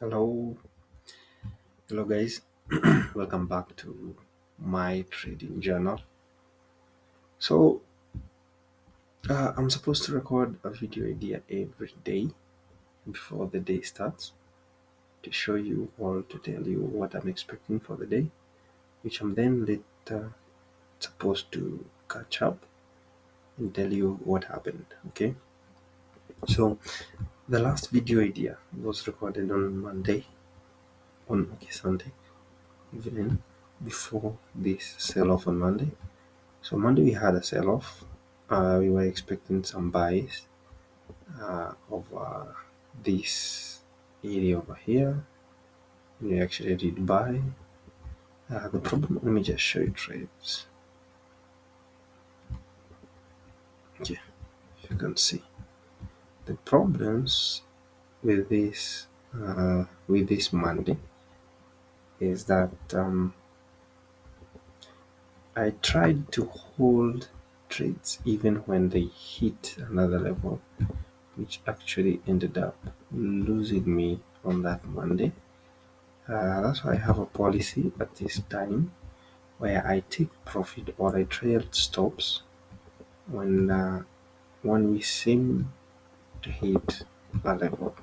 Hello, hello guys. Welcome back to my trading journal. So, I'm supposed to record a video idea every day before the day starts to show you or to tell you what I'm expecting for the day, which I'm then later supposed to catch up and tell you what happened. Okay, so the last video idea was recorded on Monday, Sunday evening before this sell off on Monday. So Monday we had a sell-off. We were expecting some buys over this area over here. We actually did buy. The problem, let me just show you trades. Okay, if you can see the problems with this Monday is that I tried to hold trades even when they hit another level, which actually ended up losing me on that Monday. That's why I have a policy at this time where I take profit or I trail stops when when we seem to hit a level.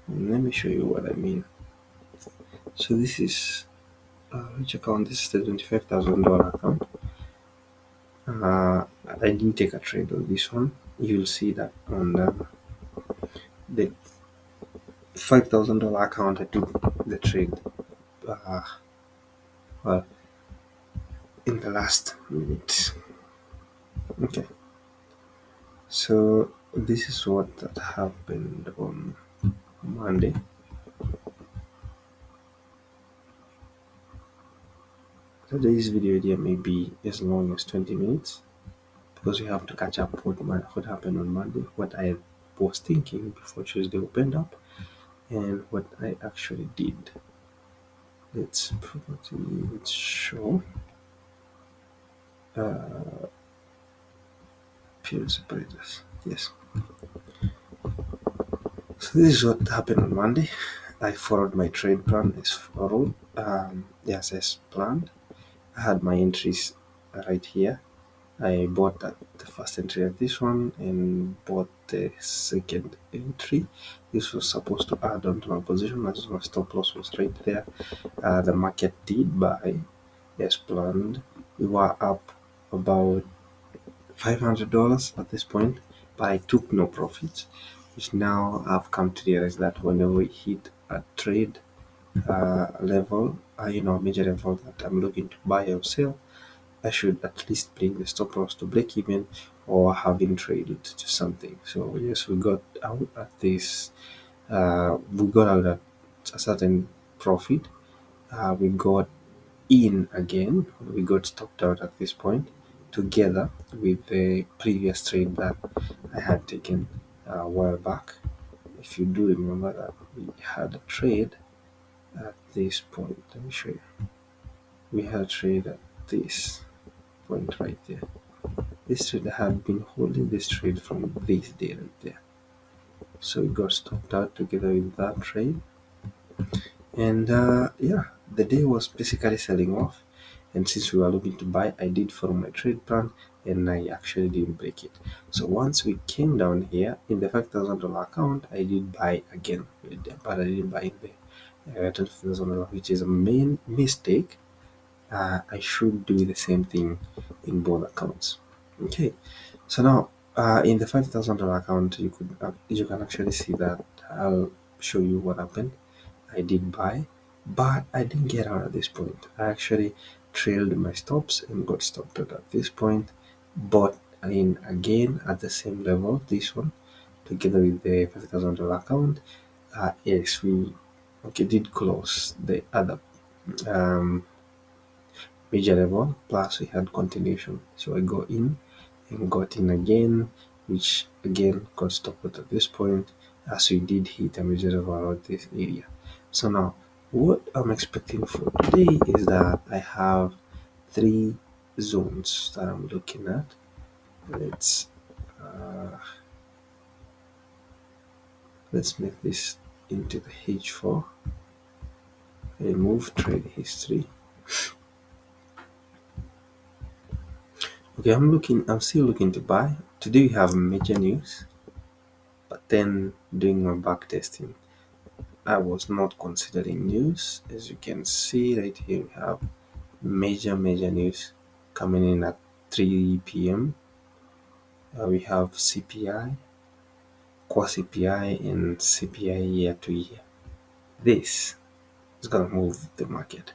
And let me show you what I mean. So this is which account? This is the $25,000 account. I didn't take a trade on this one. You'll see that on the $5,000 account I took the trade. Uh, well, in the last minute. Okay. So this is what that happened on Monday. Today's video idea may be as long as 20 minutes because we have to catch up what happened on Monday, what I was thinking before Tuesday opened up, and what I actually did. Let's show period separators. Yes. So this is what happened on Monday. I followed my trade plan as followed. Yes, as planned. I had my entries right here. I bought the first entry of this one and bought the second entry. This was supposed to add on to my position as my stop loss was right there. The market did buy as planned. We were up about $500 at this point, but I took no profits, which now I've come to realize that whenever we hit a trade level, major level that I'm looking to buy or sell, I should at least bring the stop loss to break even or having traded to something. So yes, we got out at this. We got out at a certain profit. We got in again. We got stopped out at this point, together with the previous trade that I had taken a while back. If you do remember that we had a trade at this point, let me show you. We had a trade at this point right there. This trade had been holding this trade from this day right there. So it got stopped out together with that trade. And yeah, the day was basically selling off. And since we were looking to buy, I did follow my trade plan and I actually didn't break it. So once we came down here in the $5,000 account, I did buy again, but I didn't buy in the $20,000, which is a main mistake. I should do the same thing in both accounts. Okay, so now in the $5,000 account, you can actually see that I'll show you what happened. I did buy, but I didn't get out at this point. I actually trailed my stops and got stopped out at this point. Bought in again at the same level, this one, together with the $5,000 account. Yes, we did close the other um, major level, plus we had continuation. So I go in and got in again, which again got stopped at this point as we did hit a major level around this area. So now what I'm expecting for today is that I have three zones that I'm looking at. Let's uh, let's make this into the H4, remove trade history. Okay, I'm still looking to buy. Today we have major news, but then doing my back testing, I was not considering news. As you can see right here, we have major news coming in at 3 p.m. We have CPI, core CPI, and CPI year to year. This is gonna move the market,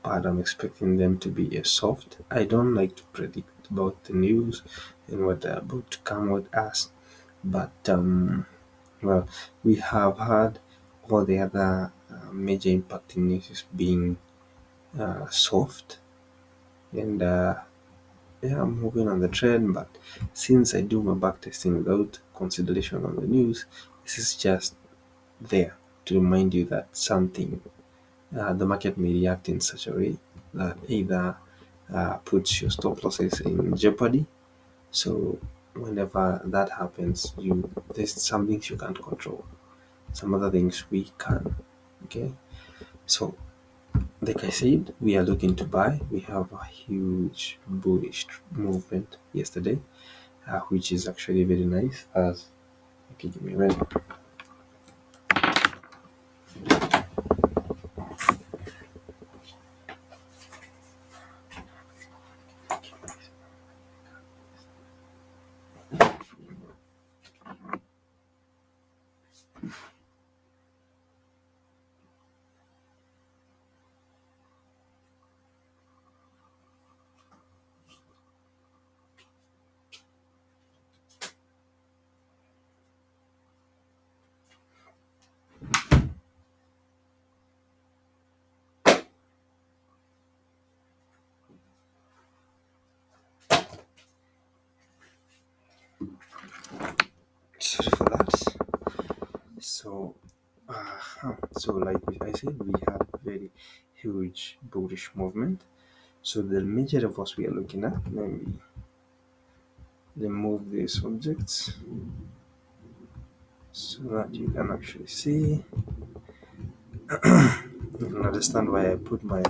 but I'm expecting them to be a soft. I don't like to predict about the news and what they're about to come with us, but well, we have had all the other major impacting news being soft, and yeah, I'm moving on the trend. But since I do my back testing without consideration on the news, this is just there to remind you that something the market may react in such a way that either puts your stop losses in jeopardy. So whenever that happens, there's some things you can't control, some other things we can. Okay, so like I said, we are looking to buy. We have a huge bullish movement yesterday, which is actually very nice. As okay, give me a minute. Sorry for that. So, so like I said, we had very huge bullish movement. So the major levels we are looking at, let me remove these objects so that you can actually see. You can understand why I put my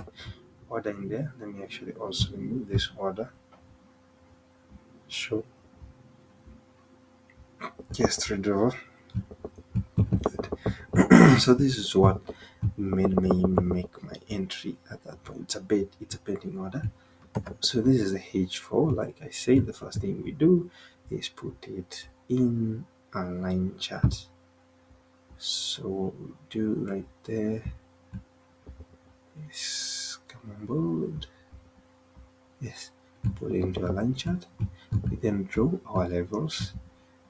order in there. Let me actually also remove this order. So, yes, trade level. So this is what made me make my entry at that point. It's a betting order. So this is a H4. Like I said, the first thing we do is put it in a line chart. So we do right there is come on board. Yes, put it into a line chart. We then draw our levels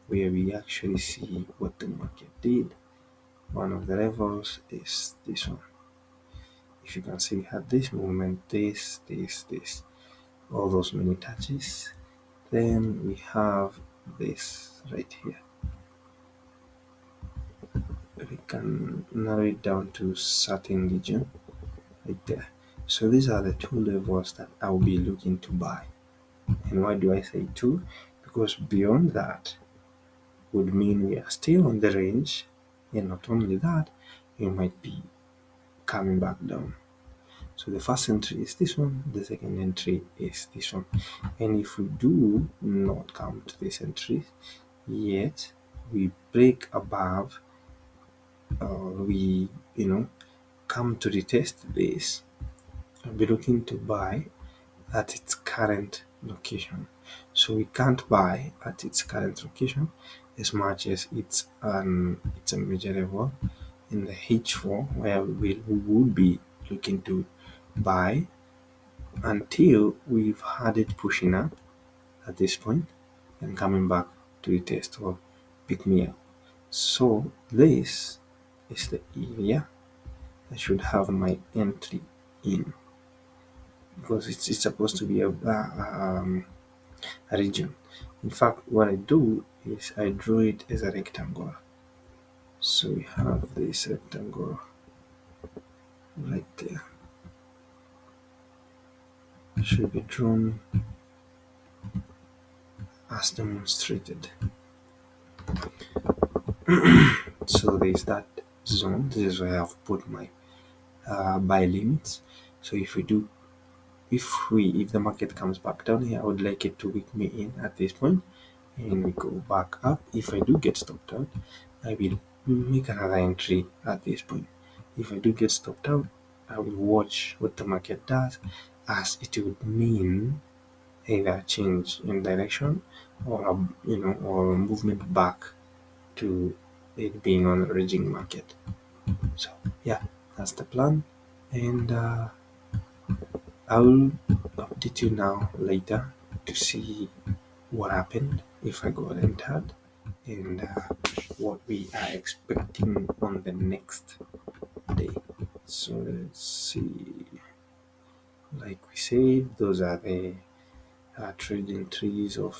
where we actually see what the market did. One of the levels is this one. If you can see, we had this movement, this, all those many touches. Then we have this right here. We can narrow it down to certain region right there. So these are the two levels that I'll be looking to buy. And why do I say two? Because beyond that would mean we are still on the range, and not only that, we might be coming back down. So the first entry is this one, the second entry is this one. And if we do not come to this entry, yet we break above, we come to retest this, I'll be looking to buy at its current location. So we can't buy at its current location as much as it's a major level in the H4 where we would be looking to buy until we've had it pushing up at this point and coming back to retest or pick me up. So this is the area I should have my entry in, because it's supposed to be a region. In fact, what I do is I draw it as a rectangle. So we have this rectangle right there. It should be drawn as demonstrated. So there's that zone. This is where I've put my buy limits. So if the market comes back down here, I would like it to wick me in at this point and we go back up. If I do get stopped out, I will make another entry at this point. If I do get stopped out, I will watch what the market does, as it would mean either a change in direction or or a movement back to it being on a raging market. So yeah, that's the plan, and I'll update you now later to see what happened if I got entered and what we are expecting on the next day. So let's see. Like we said, those are the trading trees of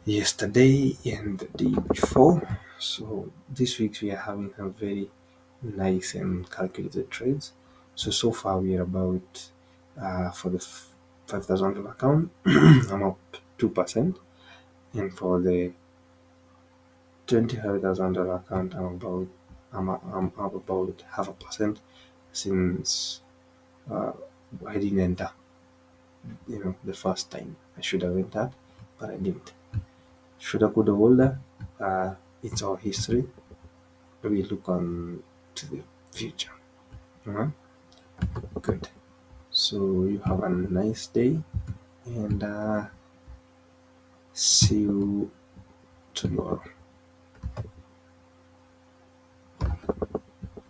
yesterday and the day before. So this week we are having a very nice and calculated trades. So far we are about for the $5,000 account, I'm up 2%, and for the $25,000 account, I'm up about half a percent since uh, I didn't enter. The first time I should have entered, but I didn't. Should I could have older? It's our history. We look on to the future. Alright, good. So you have a nice day, and see you tomorrow.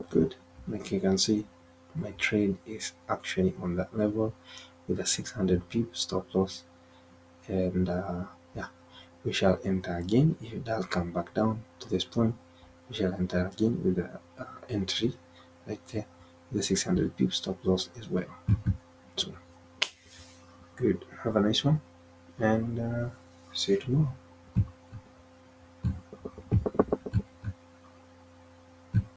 Good. Like you can see, my trade is actually on that level with a 600 pip stop loss, and yeah, we shall enter again if it does come back down to this point. We shall enter again with the entry right there, the 600 pip stop loss as well. So good. Have a nice one, and see you tomorrow.